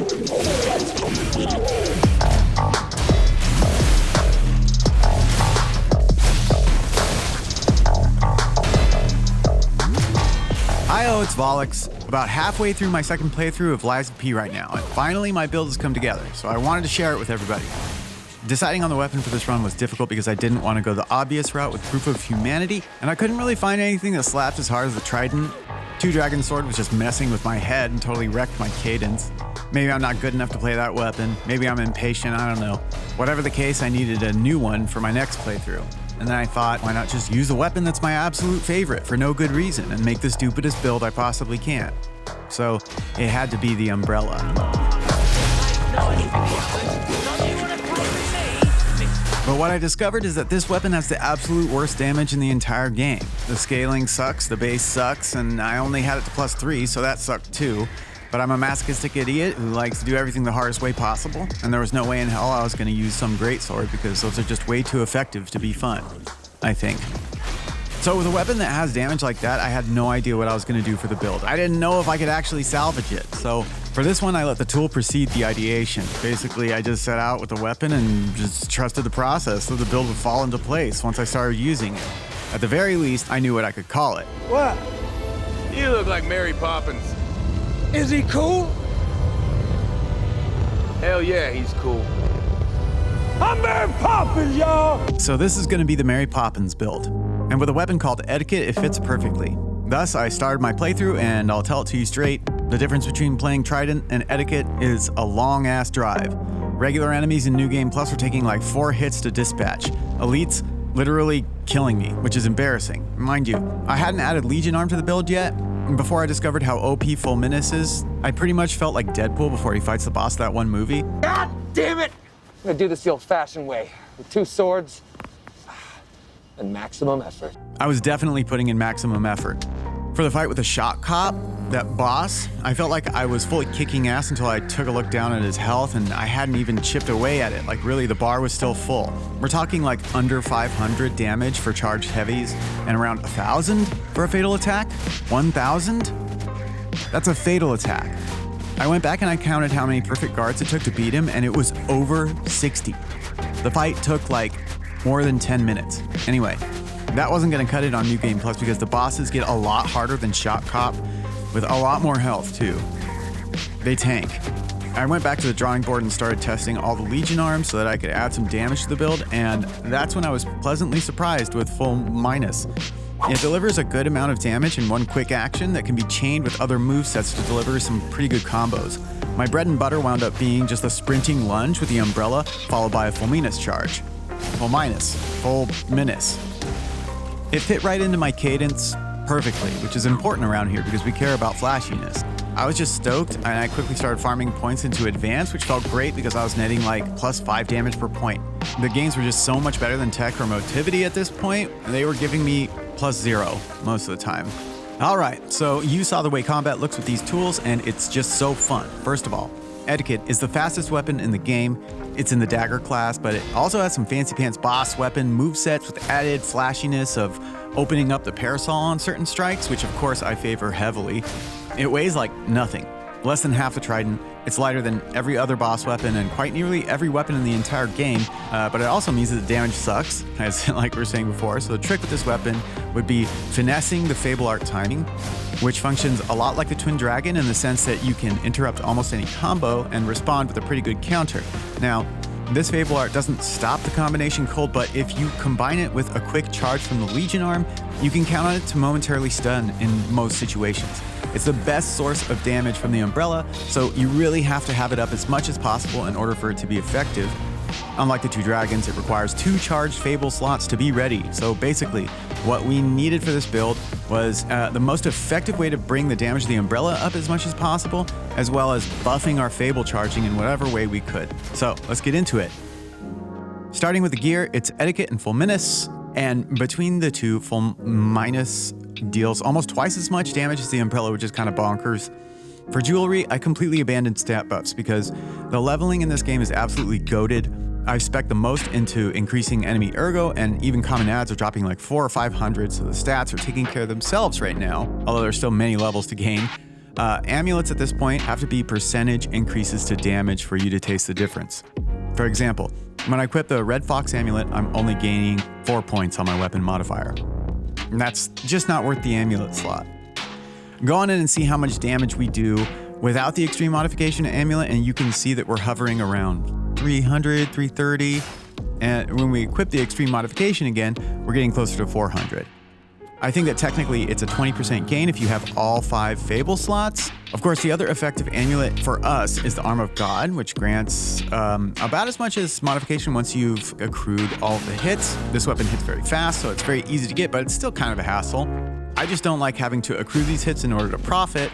Hi, it's Volix. About halfway through my second playthrough of Lies of P right now, and finally my build has come together, so I wanted to share it with everybody. Deciding on the weapon for this run was difficult because I didn't want to go the obvious route with Proof of Humanity, and I couldn't really find anything that slapped as hard as the Trident. Two Dragon Sword was just messing with my head and totally wrecked my cadence. Maybe I'm not good enough to play that weapon, maybe I'm impatient, I don't know. Whatever the case, I needed a new one for my next playthrough. And then I thought, why not just use a weapon that's my absolute favorite for no good reason and make the stupidest build I possibly can. So it had to be the umbrella. But what I discovered is that this weapon has the absolute worst damage in the entire game. The scaling sucks, the base sucks, and I only had it to +3, so that sucked too. But I'm a masochistic idiot who likes to do everything the hardest way possible, and there was no way in hell I was going to use some greatsword because those are just way too effective to be fun, I think. So with a weapon that has damage like that, I had no idea what I was going to do for the build. I didn't know if I could actually salvage it, so for this one I let the tool precede the ideation. Basically, I just set out with the weapon and just trusted the process so the build would fall into place once I started using it. At the very least, I knew what I could call it. What? You look like Mary Poppins. Is he cool? Hell yeah, he's cool. I'm Mary Poppins, y'all! So this is going to be the Mary Poppins build. And with a weapon called Etiquette, it fits perfectly. Thus, I started my playthrough, and I'll tell it to you straight. The difference between playing Trident and Etiquette is a long-ass drive. Regular enemies in New Game Plus were taking like 4 hits to dispatch. Elites literally killing me, which is embarrassing. Mind you, I hadn't added Legion Arm to the build yet, and before I discovered how OP flashiness is, I pretty much felt like Deadpool before he fights the boss of that one movie. God damn it! I'm gonna do this the old-fashioned way, with 2 swords and maximum effort. I was definitely putting in maximum effort. For the fight with the Shock Cop, that boss, I felt like I was fully kicking ass until I took a look down at his health and I hadn't even chipped away at it. Like really, the bar was still full. We're talking like under 500 damage for charged heavies and around 1,000 for a fatal attack? 1,000? That's a fatal attack. I went back and I counted how many perfect guards it took to beat him, and it was over 60. The fight took like more than 10 minutes. Anyway, that wasn't gonna cut it on New Game Plus because the bosses get a lot harder than Shock Cop with a lot more health too. They tank. I went back to the drawing board and started testing all the Legion arms so that I could add some damage to the build, and that's when I was pleasantly surprised with flashiness. It delivers a good amount of damage in one quick action that can be chained with other movesets to deliver some pretty good combos. My bread and butter wound up being just a sprinting lunge with the umbrella followed by a flashiness charge. Flashiness. It fit right into my cadence perfectly, which is important around here because we care about flashiness. I was just stoked, and I quickly started farming points into advanced, which felt great because I was netting like +5 damage per point. The games were just so much better than tech or motivity at this point. They were giving me +0 most of the time. Alright, so you saw the way combat looks with these tools, and it's just so fun. First of all, Etiquette is the fastest weapon in the game. It's in the dagger class, but it also has some fancy pants boss weapon movesets with added flashiness of opening up the parasol on certain strikes, which of course I favor heavily. It weighs like nothing, less than half the Trident. It's lighter than every other boss weapon and quite nearly every weapon in the entire game, but it also means that the damage sucks, as like we were saying before. So the trick with this weapon would be finessing the Fable Art timing, which functions a lot like the Twin Dragon in the sense that you can interrupt almost any combo and respond with a pretty good counter. Now, this Fable Art doesn't stop the combination cold, but if you combine it with a quick charge from the Legion Arm, you can count on it to momentarily stun in most situations. It's the best source of damage from the umbrella, so you really have to have it up as much as possible in order for it to be effective. Unlike the 2 dragons, it requires 2 charged Fable slots to be ready. So basically, what we needed for this build was the most effective way to bring the damage of the umbrella up as much as possible, as well as buffing our Fable charging in whatever way we could. So let's get into it. Starting with the gear, it's Etiquette and flashiness, and between the two, flashiness deals almost twice as much damage as the umbrella, which is kind of bonkers. For jewelry, I completely abandoned stat buffs because the leveling in this game is absolutely goated. I've spec'd the most into increasing enemy ergo, and even common adds are dropping like 400 or 500, so the stats are taking care of themselves right now, although there's still many levels to gain. Amulets at this point have to be percentage increases to damage for you to taste the difference. For example, when I equip the Red Fox amulet, I'm only gaining 4 points on my weapon modifier. And that's just not worth the amulet slot. Go on in and see how much damage we do without the extreme modification amulet, and you can see that we're hovering around 300, 330. And when we equip the extreme modification again, we're getting closer to 400. I think that technically it's a 20% gain if you have all 5 Fable slots. Of course, the other effective amulet for us is the Arm of God, which grants about as much as modification once you've accrued all of the hits. This weapon hits very fast, so it's very easy to get, but it's still kind of a hassle. I just don't like having to accrue these hits in order to profit.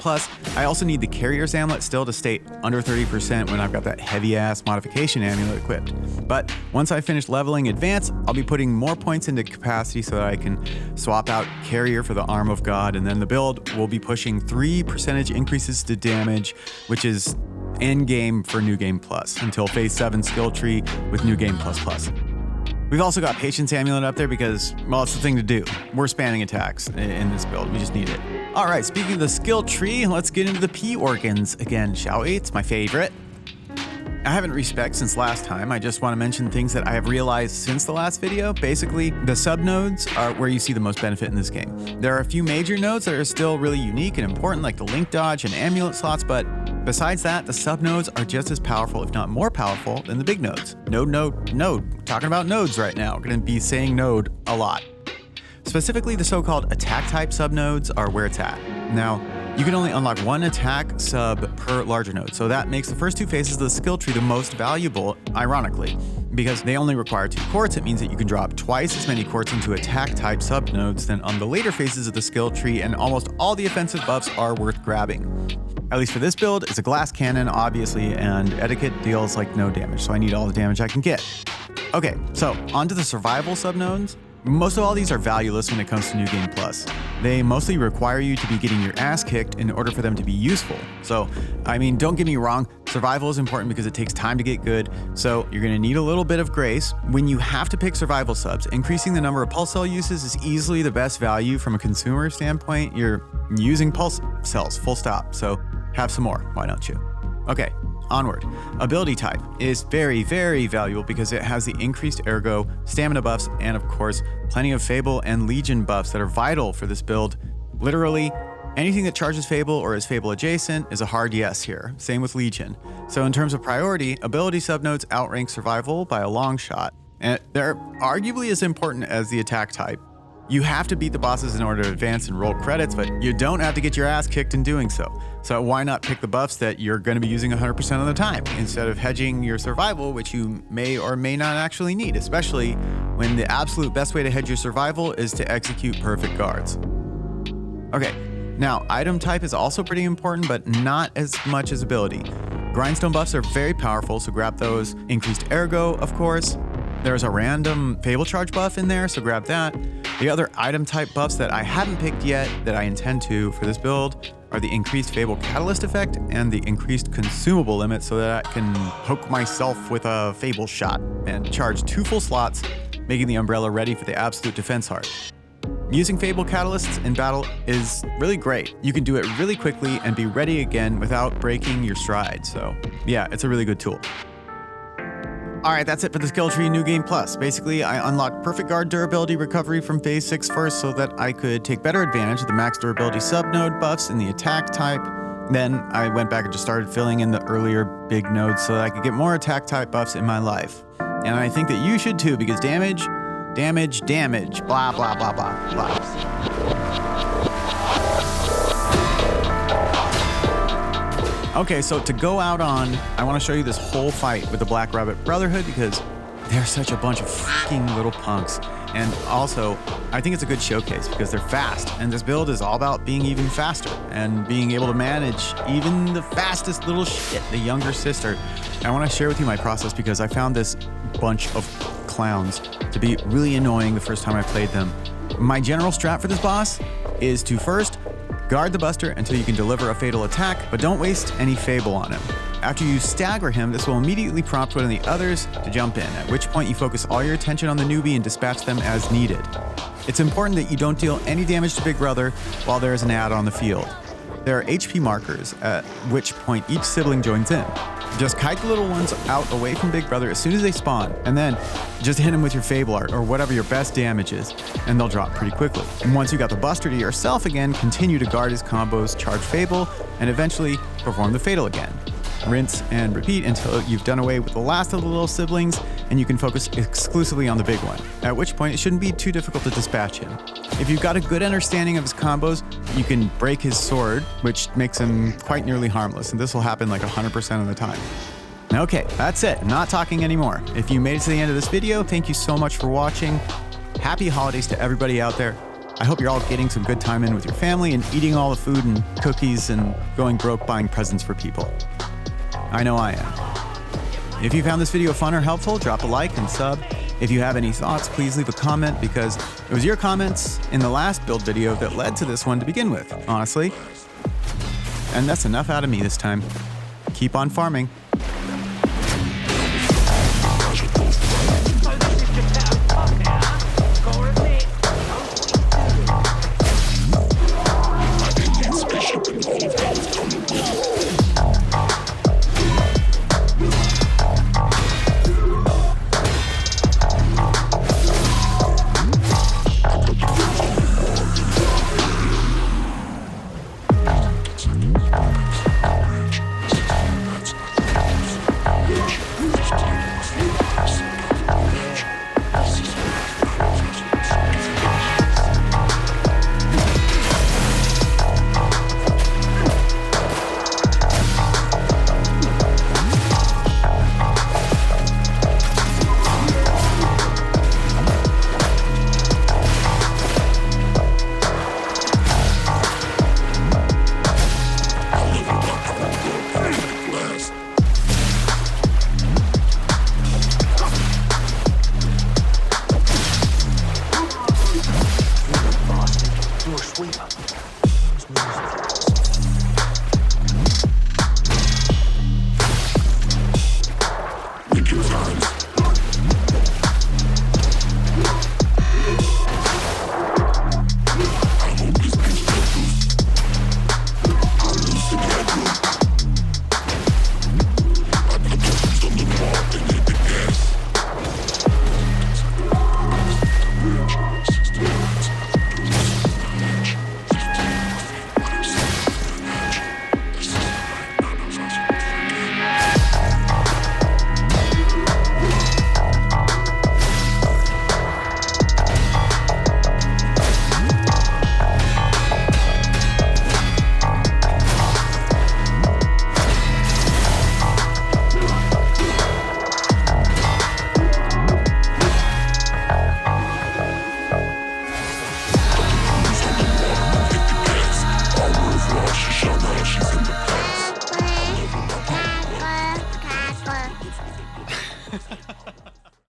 Plus, I also need the Carrier's Amulet still to stay under 30% when I've got that heavy-ass modification amulet equipped. But once I finish leveling Advance, I'll be putting more points into capacity so that I can swap out Carrier for the Arm of God, and then the build will be pushing 3 percentage increases to damage, which is endgame for New Game Plus, until Phase 7 skill tree with New Game Plus Plus. We've also got Patience Amulet up there because, well, it's the thing to do. We're spamming attacks in this build. We just need it. All right, speaking of the skill tree, let's get into the P organs again, shall we? It's my favorite. I haven't respec since last time. I just want to mention things that I have realized since the last video. Basically, the subnodes are where you see the most benefit in this game. There are a few major nodes that are still really unique and important, like the Link Dodge and Amulet slots, but besides that, the subnodes are just as powerful, if not more powerful, than the big nodes. Node. Talking about nodes right now. Going to be saying node a lot. Specifically, the so-called attack type subnodes are where it's at. Now, you can only unlock 1 attack sub per larger node, so that makes the first 2 phases of the skill tree the most valuable, ironically. Because they only require 2 quartz, it means that you can drop twice as many quartz into attack type subnodes than on the later phases of the skill tree, and almost all the offensive buffs are worth grabbing. At least for this build, it's a glass cannon, obviously, and etiquette deals like no damage, so I need all the damage I can get. Okay, so onto the survival subnodes. Most of all these are valueless when it comes to New Game Plus. They mostly require you to be getting your ass kicked in order for them to be useful. So, I mean, don't get me wrong, survival is important because it takes time to get good, so you're gonna need a little bit of grace. When you have to pick survival subs, increasing the number of pulse cell uses is easily the best value from a consumer standpoint. You're using pulse cells, full stop, so have some more, why don't you? Okay, onward. Ability type is very, very valuable because it has the increased ergo, stamina buffs, and of course, plenty of Fable and Legion buffs that are vital for this build. Literally, anything that charges Fable or is Fable adjacent is a hard yes here. Same with Legion. So in terms of priority, ability subnodes outrank survival by a long shot. And they're arguably as important as the attack type. You have to beat the bosses in order to advance and roll credits, but you don't have to get your ass kicked in doing so. So why not pick the buffs that you're going to be using 100% of the time, instead of hedging your survival, which you may or may not actually need, especially when the absolute best way to hedge your survival is to execute perfect guards. Okay, now item type is also pretty important, but not as much as ability. Grindstone buffs are very powerful, so grab those. Increased ergo, of course. There's a random Fable charge buff in there, so grab that. The other item type buffs that I haven't picked yet that I intend to for this build are the increased Fable Catalyst effect and the increased consumable limit so that I can poke myself with a Fable shot and charge 2 full slots, making the umbrella ready for the absolute defense heart. Using Fable Catalysts in battle is really great. You can do it really quickly and be ready again without breaking your stride, so yeah, it's a really good tool. Alright, that's it for the skill tree New Game Plus. Basically, I unlocked Perfect Guard durability recovery from Phase 6 first so that I could take better advantage of the max durability subnode buffs in the attack type. Then I went back and just started filling in the earlier big nodes so that I could get more attack type buffs in my life. And I think that you should too, because damage, blah, blah, blah, blah, blah. Okay, so to go out on, I want to show you this whole fight with the Black Rabbit Brotherhood because they're such a bunch of freaking little punks. And also, I think it's a good showcase because they're fast, and this build is all about being even faster and being able to manage even the fastest little shit, the younger sister. And I want to share with you my process because I found this bunch of clowns to be really annoying the first time I played them. My general strat for this boss is to first guard the Buster until you can deliver a fatal attack, but don't waste any Fable on him. After you stagger him, this will immediately prompt one of the others to jump in, at which point you focus all your attention on the newbie and dispatch them as needed. It's important that you don't deal any damage to Big Brother while there is an ad on the field. there are HP markers at which point each sibling joins in. Just kite the little ones out away from Big Brother as soon as they spawn, and then just hit them with your Fable Art or whatever your best damage is, and they'll drop pretty quickly. And once you got the Buster to yourself again, continue to guard his combos, charge Fable, and eventually perform the Fatal again. Rinse and repeat until you've done away with the last of the little siblings, and you can focus exclusively on the big one, at which point it shouldn't be too difficult to dispatch him. If you've got a good understanding of his combos, you can break his sword, which makes him quite nearly harmless, and this will happen like 100% of the time. Okay, that's it. I'm not talking anymore. If you made it to the end of this video, thank you so much for watching. Happy holidays to everybody out there. I hope you're all getting some good time in with your family and eating all the food and cookies and going broke buying presents for people. I know I am. If you found this video fun or helpful, drop a like and sub. If you have any thoughts, please leave a comment, because it was your comments in the last build video that led to this one to begin with, honestly. And that's enough out of me this time. Keep on farming.